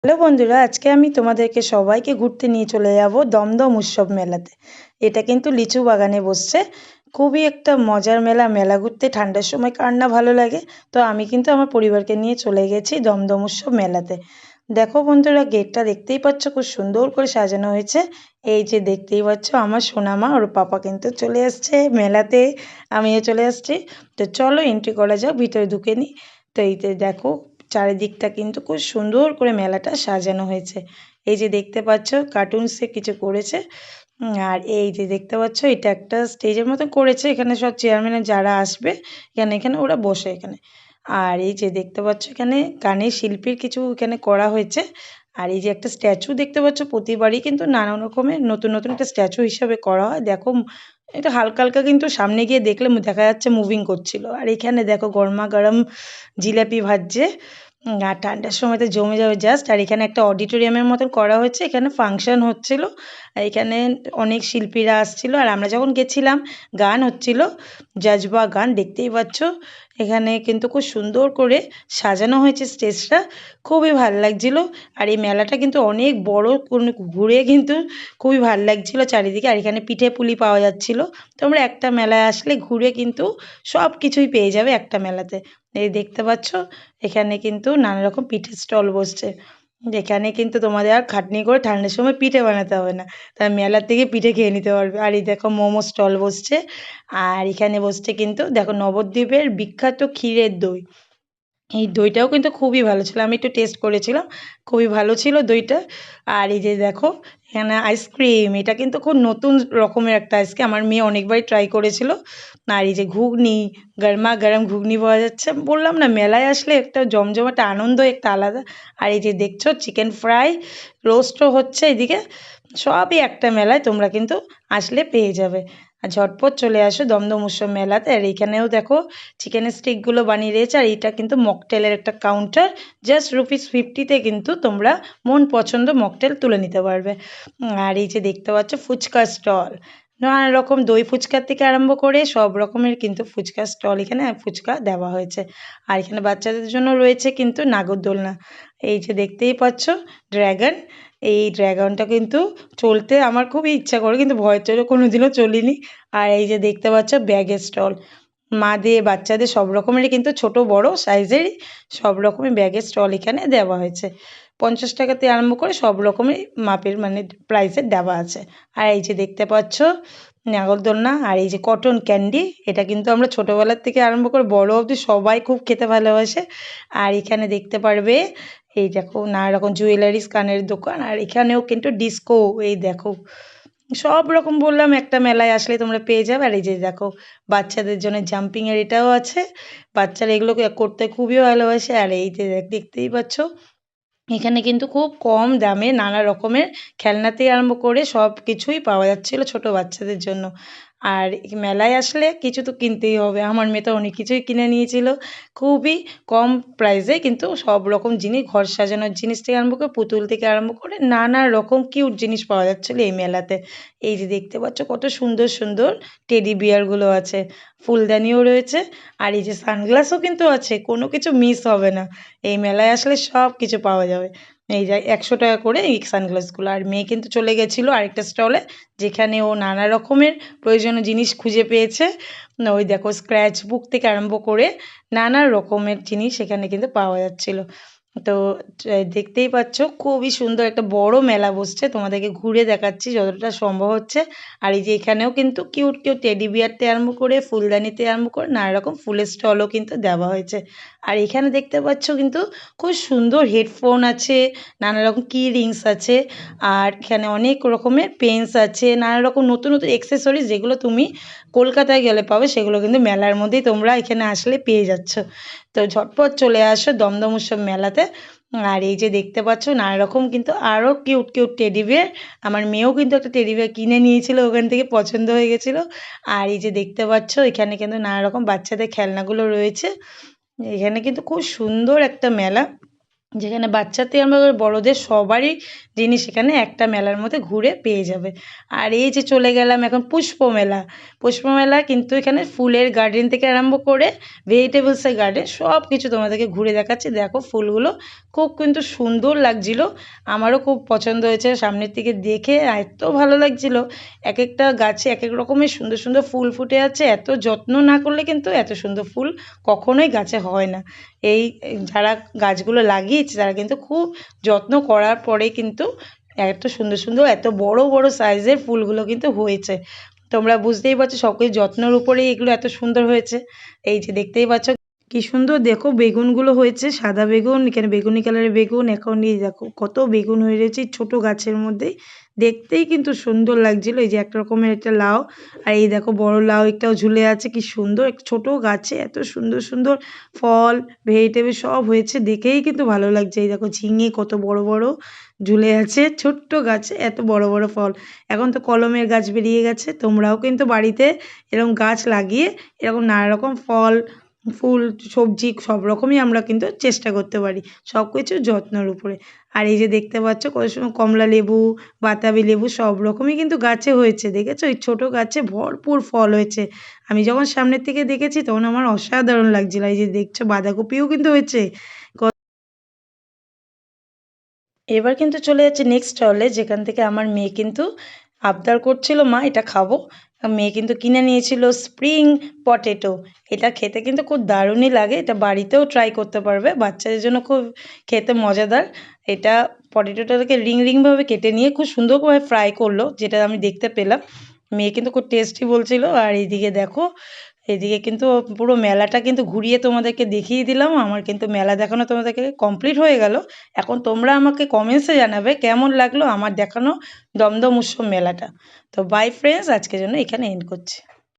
Hello বন্ধুরা, আজকে আমি তোমাদেরকে সবাইকে ঘুরতে নিয়ে চলে যাব দমদম উৎসব মেলাতে। এটা কিন্তু লিচু বাগানে বসছে। খুবই একটা মজার মেলা। মেলা ঘুরতে ঠান্ডার সময় কার না ভালো লাগে। তো আমি কিন্তু আমার পরিবারকে নিয়ে চলে গেছি দমদম উৎসব মেলাতে। দেখো বন্ধুরা, গেটটা দেখতেই পাচ্ছ, খুব সুন্দর করে সাজানো হয়েছে। এই যে দেখতেই পাচ্ছ, আমার সোনামা ওর পাপা কিন্তু চলে আসছে মেলাতে। আমিও চলে আসছি। তো চলো এন্ট্রি করা যাক, ভিতরে ঢুকে নিই। তো এইতে দেখো, চারিদিকটা কিন্তু খুব সুন্দর করে মেলাটা সাজানো হয়েছে। এই যে দেখতে পাচ্ছ, কার্টুনসে কিছু করেছে। আর এই যে দেখতে পাচ্ছ, এটা একটা স্টেজের মতো করেছে। এখানে সব চেয়ারম্যান যারা আসবে, এখানে এখানে ওরা বসে এখানে। আর এই যে দেখতে পাচ্ছ, এখানে গানের শিল্পীর কিছু এখানে করা হয়েছে। আর এই যে একটা স্ট্যাচু দেখতে পাচ্ছ, প্রতিবারই কিন্তু নানা রকমের নতুন নতুন একটা স্ট্যাচু হিসাবে করা হয়। দেখো, এটা হালকা হালকা কিন্তু সামনে গিয়ে দেখলে দেখা যাচ্ছে মুভিং করছিল। আর এখানে দেখো গরমা গরম জিলাপি ভাজছে। আর ঠান্ডার সময় তো জমে যাবে জাস্ট। আর এখানে একটা অডিটোরিয়ামের মতন করা হয়েছে, এখানে ফাংশন হচ্ছিল। আর এখানে অনেক শিল্পীরা আসছিল। আর আমরা যখন গেছিলাম, গান হচ্ছিল, জাজবা গান দেখতেই পাচ্ছ। এখানে কিন্তু খুব সুন্দর করে সাজানো হয়েছে স্টেজটা। খুবই ভাল লাগছিল। আর এই মেলাটা কিন্তু অনেক বড়, ঘুরে কিন্তু খুবই ভাল লাগছিল চারিদিকে। আর এখানে পিঠে পুলি পাওয়া যাচ্ছিল। তোমরা একটা মেলায় আসলে ঘুরে কিন্তু সব কিছুই পেয়ে যাবে একটা মেলাতে। এই দেখতে পাচ্ছ, এখানে কিন্তু নানা রকম পিঠের স্টল বসছে। যেখানে কিন্তু তোমাদের আর খাটনি করে ঠান্ডার সময় পিঠে বানাতে হবে না। তাই মেলার থেকে পিঠে খেয়ে নিতে পারবে। আর এই দেখো মোমো স্টল বসছে। আর এখানে বসছে কিন্তু দেখো নবদ্বীপের বিখ্যাত ক্ষীরের দই। এই দইটাও কিন্তু খুবই ভালো ছিল। আমি একটু টেস্ট করেছিলাম। খুবই ভালো ছিল দইটা। আর এই যে দেখো, এখানে আইসক্রিম। এটা কিন্তু খুব নতুন রকমের একটা আইসক্রিম। আমার মেয়ে অনেকবারই ট্রাই করেছিল। আর এই যে ঘুগনি, গরমা গরম ঘুগনি পাওয়া যাচ্ছে। বললাম না, মেলায় আসলে একটা জমজমাট আনন্দ একটা আলাদা। আর এই যে দেখছো চিকেন ফ্রাই, রোস্টও হচ্ছে এদিকে। সবই একটা মেলায় তোমরা কিন্তু আসলে পেয়ে যাবে। আর ঝটপট চলে আসো দমদম উৎসব মেলাতে। আর এইখানেও দেখো চিকেনের স্টিকগুলো বানিয়ে রয়েছে। আর এটা কিন্তু মকটেলের একটা কাউন্টার। জাস্ট ₹50-তে কিন্তু তোমরা মন পছন্দ মকটেল তুলে নিতে পারবে। আর এই যে দেখতে পাচ্ছ ফুচকা স্টল। নানা রকম দই ফুচকার থেকে আরম্ভ করে সব রকমের কিন্তু ফুচকা স্টল এখানে ফুচকা দেওয়া হয়েছে। আর এখানে বাচ্চাদের জন্য রয়েছে কিন্তু নাগরদোলনা। এই যে দেখতেই পাচ্ছ ড্র্যাগন। এই ড্র্যাগনটা কিন্তু চলতে আমার খুবই ইচ্ছা করে, কিন্তু ভয় চড়ে কোনোদিনও চলিনি। আর এই যে দেখতে পাচ্ছ ব্যাগের স্টল। মাদের বাচ্চাদের সব রকমেরই কিন্তু ছোট বড় সাইজেরই সব রকমের ব্যাগের স্টল এখানে দেওয়া হয়েছে। 50 টাকা থেকে আরম্ভ করে সব রকমের মাপের মানে প্রাইসের দেওয়া আছে। আর এই যে দেখতে পাচ্ছ নাগরদোলনা। আর এই যে কটন ক্যান্ডি, এটা কিন্তু আমরা ছোটোবেলার থেকে আরম্ভ করে বড় অবধি সবাই খুব খেতে ভালোবাসে। আর এখানে দেখতে পারবে, এই দেখো নানা রকম জুয়েলারিস, কানের দোকান। আর এখানেও কিন্তু ডিস্কো। এই দেখো সব রকম বললাম একটা মেলায় আসলে তোমরা পেয়ে যাবে। আর এই যে দেখো বাচ্চাদের জন্য জাম্পিং এর এটাও আছে। বাচ্চারা এগুলোকে করতে খুবই ভালোবাসে। আর এই যে দেখতেই পাচ্ছ, এখানে কিন্তু খুব কম দামে নানা রকমের খেলনা থেকে আরম্ভ করে সব কিছুই পাওয়া যাচ্ছিল ছোট বাচ্চাদের জন্য। আর এই মেলায় আসলে কিছু তো কিনতেই হবে। আমার মেয়ে তো অনেক কিছুই কিনে নিয়েছিল। খুবই কম প্রাইসে কিন্তু সব রকম জিনিস, ঘর সাজানোর জিনিস থেকে আরম্ভ করে পুতুল থেকে আরম্ভ করে নানা রকম কিউট জিনিস পাওয়া যাচ্ছিলো এই মেলাতে। এই যে দেখতে পাচ্ছ কত সুন্দর সুন্দর টেডি বিয়ারগুলো আছে। ফুলদানিও রয়েছে। আর এই যে সানগ্লাসও কিন্তু আছে, কোনো কিছু মিস হবে না। এই মেলায় আসলে সব কিছু পাওয়া যাবে। এই যে 100 টাকা করে এই সানগ্লাসগুলো। আর মেয়ে কিন্তু চলে গেছিলো আরেকটা স্টলে, যেখানে ও নানা রকমের প্রয়োজনীয় জিনিস খুঁজে পেয়েছে। না, ওই দেখো স্ক্র্যাচ বুক থেকে আরম্ভ করে নানা রকমের জিনিস এখানে কিন্তু পাওয়া যাচ্ছিল। তো দেখতেই পাচ্ছ খুবই সুন্দর একটা বড় মেলা বসছে। তোমাদেরকে ঘুরে দেখাচ্ছি যতটা সম্ভব হচ্ছে। আর এই যে এখানেও কিন্তু কিউট কিউট টেডি বিয়ার থেকে আরম্ভ করে ফুলদানি থেকে আরম্ভ করে নানা রকম ফুলের স্টলও কিন্তু দেওয়া হয়েছে। আর এখানে দেখতে পাচ্ছ কিন্তু খুব সুন্দর হেডফোন আছে, নানা রকম কি রিংস আছে। আর এখানে অনেক রকমের পেন্স আছে, নানা রকম নতুন নতুন অ্যাক্সেসরিজ যেগুলো তুমি কলকাতায় গেলে পাবে, সেগুলো কিন্তু মেলার মধ্যেই তোমরা এখানে আসলে পেয়ে যাচ্ছ। তো ঝটপট চলে আসো দমদম উৎসব মেলাতে। আর এই যে দেখতে পাচ্ছ নানা রকম কিন্তু আরও কিউট কিউট টেডি বিয়ার। আমার মেয়েও কিন্তু একটা টেডি বিয়ার কিনে নিয়েছিল, ওখান থেকে পছন্দ হয়ে গেছিলো। আর এই যে দেখতে পাচ্ছ এখানে কিন্তু নানা রকম বাচ্চাদের খেলনাগুলো রয়েছে। এখানে কিন্তু খুব সুন্দর একটা মেলা। যেখানে বাচ্চা থেকে আমরা বড়দের সবারই জিনিস এখানে একটা মেলার মধ্যে ঘুরে পেয়ে যাবে। আর এই যে চলে গেলাম এখন পুষ্প মেলা। পুষ্প মেলা কিন্তু এখানে ফুলের গার্ডেন থেকে আরম্ভ করে ভেজিটেবলসের গার্ডেন সব কিছু তোমাদেরকে ঘুরে দেখাচ্ছি। দেখো ফুলগুলো খুব কিন্তু সুন্দর লাগছিল, আমারও খুব পছন্দ হয়েছে সামনের থেকে দেখে, এত ভালো লাগছিল। এক একটা গাছে এক এক রকমের সুন্দর সুন্দর ফুল ফুটে আছে, এত যত্ন না করলে কিন্তু এত সুন্দর ফুল কখনোই গাছে হয় না। এই যারা গাছগুলো লাগিয়েছে তারা কিন্তু খুব যত্ন করার পরে কিন্তু এত সুন্দর সুন্দর এত বড় বড় সাইজের ফুলগুলো কিন্তু হয়েছে। তোমরা বুঝতেই পারছো সব কিছু যত্নের উপরেই এগুলো এত সুন্দর হয়েছে। এই যে দেখতেই পাচ্ছ কি সুন্দর, দেখো বেগুনগুলো হয়েছে, সাদা বেগুন, এখানে বেগুনি কালারের বেগুন, এখন এই দেখো কত বেগুন হয়ে রয়েছে ছোট গাছের মধ্যেই। দেখতেই কিন্তু সুন্দর লাগছিল। এই যে এক রকমের একটা লাউ, আর এই দেখো বড় লাউ একটাও ঝুলে আছে, কি সুন্দর ছোট গাছে এত সুন্দর সুন্দর ফল ভেজিটেবল সব হয়েছে, দেখেই কিন্তু ভালো লাগছে। এই দেখো ঝিঙে কত বড় বড় ঝুলে আছে ছোট্ট গাছে, এত বড় বড় ফল। এখন তো কলমের গাছ বেরিয়ে গেছে, তোমরাও কিন্তু বাড়িতে এরকম গাছ লাগিয়ে এরকম নানা রকম ফল ফুল সবজি সব রকমই আমরা কিন্তু চেষ্টা করতে পারি, সব কিছু যত্নের উপরে। আর এই যে দেখতে পাচ্ছ কত সুন্দর কমলা লেবু, বাতাবি লেবু সব রকমই কিন্তু গাছে হয়েছে, দেখেছো এই ছোট গাছে ভরপুর ফল হয়েছে। আমি যখন সামনের থেকে দেখেছি তখন আমার অসাধারণ লাগছিল। এই যে দেখছো বাঁধাকপিও কিন্তু হয়েছে। এবার কিন্তু চলে যাচ্ছে নেক্সট স্টলে, যেখান থেকে আমার মেয়ে কিন্তু আবদার করছিল মা এটা খাবো। মেয়ে কিন্তু কিনে নিয়েছিল স্প্রিং পটেটো। এটা খেতে কিন্তু খুব দারুণই লাগে, এটা বাড়িতেও ট্রাই করতে পারবে, বাচ্চাদের জন্য খুব খেতে মজাদার। এটা পটেটোটাকে রিং রিংভাবে কেটে নিয়ে খুব সুন্দরভাবে ফ্রাই করলো, যেটা আমি দেখতে পেলাম। মেয়ে কিন্তু খুব টেস্টি বলছিল। আর এইদিকে দেখো, এদিকে কিন্তু পুরো মেলাটা কিন্তু ঘুরিয়ে তোমাদেরকে দেখিয়ে দিলাম। আমার কিন্তু মেলা দেখানো তোমাদেরকে কমপ্লিট হয়ে গেল। এখন তোমরা আমাকে কমেন্টসে জানাবে কেমন লাগলো আমার দেখানো দমদম উৎসব মেলাটা। তো বাই ফ্রেন্ডস, আজকের জন্য এখানে এন্ড করছি।